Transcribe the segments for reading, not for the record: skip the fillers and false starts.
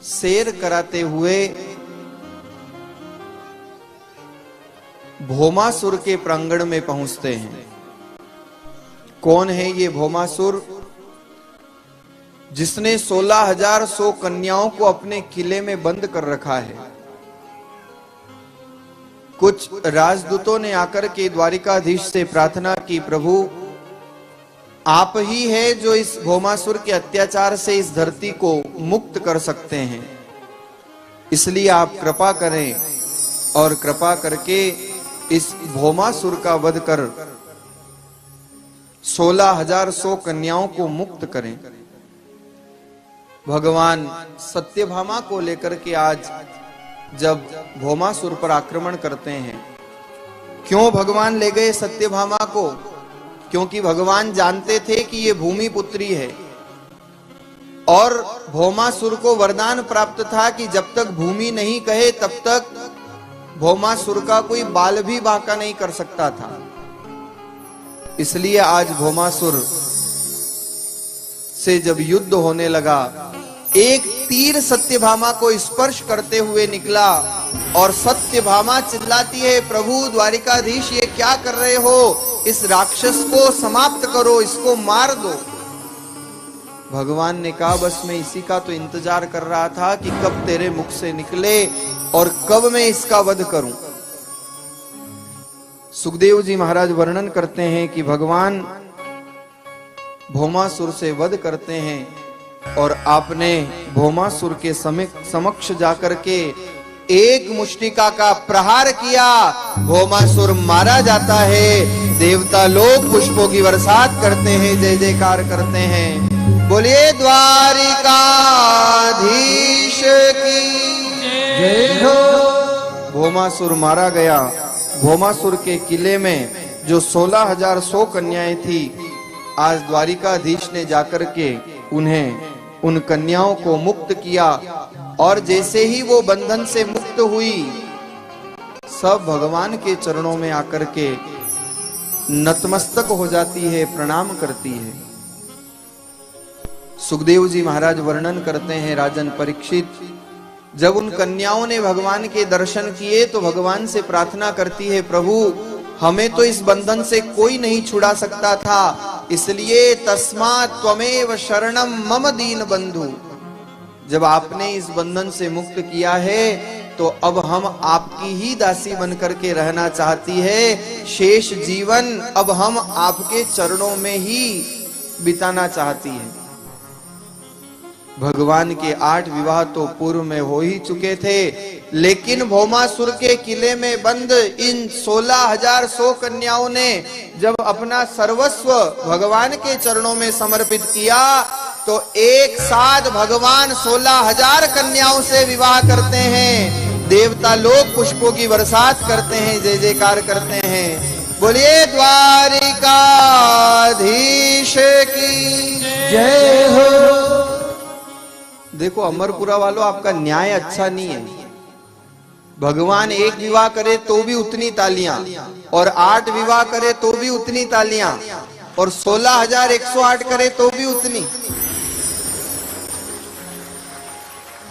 सैर कराते हुए भौमासुर के प्रांगण में पहुंचते हैं। कौन है ये भौमासुर? जिसने 16,100 कन्याओं को अपने किले में बंद कर रखा है। कुछ राजदूतों ने आकर के द्वारिकाधीश से प्रार्थना की, प्रभु आप ही है जो इस भौमासुर के अत्याचार से इस धरती को मुक्त कर सकते हैं, इसलिए आप कृपा करें और कृपा करके इस भौमासुर का वध कर 16,100 कन्याओं को मुक्त करें। भगवान सत्यभामा को लेकर के आज जब भौमासुर पर आक्रमण करते हैं, क्यों भगवान ले गए सत्यभामा को? क्योंकि भगवान जानते थे कि ये भूमि पुत्री है और भौमासुर को वरदान प्राप्त था कि जब तक भूमि नहीं कहे तब तक भौमासुर का कोई बाल भी बांका नहीं कर सकता था। इसलिए आज भौमासुर से जब युद्ध होने लगा, एक तीर सत्यभामा को स्पर्श करते हुए निकला और सत्यभामा चिल्लाती है, प्रभु द्वारिकाधीश ये क्या कर रहे हो? इस राक्षस को समाप्त करो, इसको मार दो। भगवान ने कहा, बस मैं इसी का तो इंतजार कर रहा था कि कब तेरे मुख से निकले और कब मैं इसका वध करूं। सुखदेव जी महाराज वर्णन करते हैं कि भगवान भौमासुर से वध करते हैं और आपने भौमासुर के समक्ष जाकर के एक मुष्टिका का प्रहार किया। भौमासुर मारा जाता है। देवता लोग पुष्पों की बरसात करते हैं, जय जयकार करते हैं। बोलिए द्वारिकाधीश की जय हो। भौमासुर मारा गया। भौमासुर के किले में जो 16,100 कन्याएं थी, आज द्वारिकाधीश ने जाकर के उन्हें उन कन्याओं को मुक्त किया और जैसे ही वो बंधन से मुक्त हुई, सब भगवान के चरणों में आकर के नतमस्तक हो जाती है, प्रणाम करती है। सुखदेव जी महाराज वर्णन करते हैं, राजन परीक्षित जब उन कन्याओं ने भगवान के दर्शन किए तो भगवान से प्रार्थना करती है, प्रभु हमें तो इस बंधन से कोई नहीं छुड़ा सकता था, इसलिए तस्मात् त्वमेव शरणम मम दीन बंधु। जब आपने इस बंधन से मुक्त किया है तो अब हम आपकी ही दासी बनकर के रहना चाहती है। शेष जीवन अब हम आपके चरणों में ही बिताना चाहती है। भगवान के 8 विवाह तो पूर्व में हो ही चुके थे, लेकिन भौमासुर के किले में बंद इन 16,100 कन्याओं ने जब अपना सर्वस्व भगवान के चरणों में समर्पित किया तो एक साथ भगवान 16,000 कन्याओं से विवाह करते हैं। देवता लोग पुष्पों की बरसात करते हैं, जय जयकार करते हैं। बोलिए द्वारिकाधीश की जय हो। देखो अमरपुरा वालों, आपका न्याय अच्छा नहीं है। भगवान एक विवाह करे तो भी उतनी तालियां, और 8 विवाह करे तो भी उतनी तालियां, और 16,108 करे तो भी उतनी।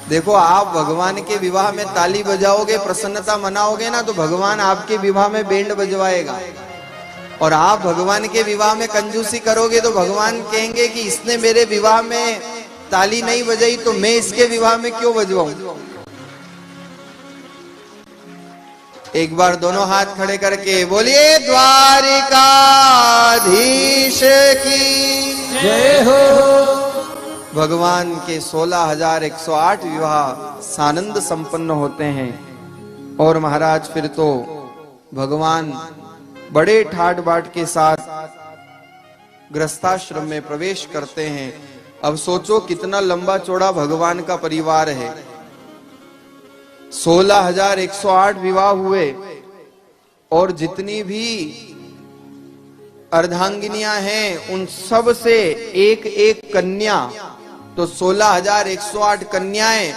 देखो आप भगवान के विवाह में ताली बजाओगे, प्रसन्नता मनाओगे ना, तो भगवान आपके विवाह में बैंड बजवाएगा। और आप भगवान के विवाह में कंजूसी करोगे तो भगवान कहेंगे कि इसने मेरे विवाह में ताली नहीं बजाई तो मैं इसके विवाह में क्यों बजवाऊं। एक बार दोनों हाथ खड़े करके बोलिए द्वारिकाधीश की जय हो। भगवान के 16,108 विवाह सानंद संपन्न होते हैं और महाराज फिर तो भगवान बड़े ठाट बाट के साथ गृहस्थाश्रम में प्रवेश करते हैं। अब सोचो कितना लंबा चौड़ा भगवान का परिवार है। 16,108 विवाह हुए और जितनी भी अर्धांगिनियां हैं उन सब से एक एक कन्या, तो 16,108 कन्याएं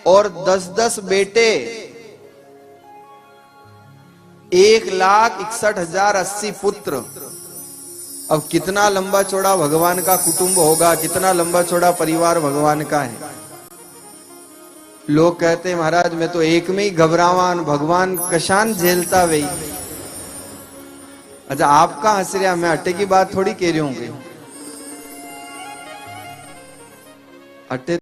और 10-10 बेटे, 1,61,080 पुत्र। अब कितना लंबा चौड़ा भगवान का कुटुंब होगा, कितना लंबा चौड़ा परिवार भगवान का है। लोग कहते हैं महाराज मैं तो एक में ही घबरावान, भगवान कशान झेलता वही। अच्छा आपका हंस रहा, मैं अट्टे की बात थोड़ी कह रही हूँ। अट्टे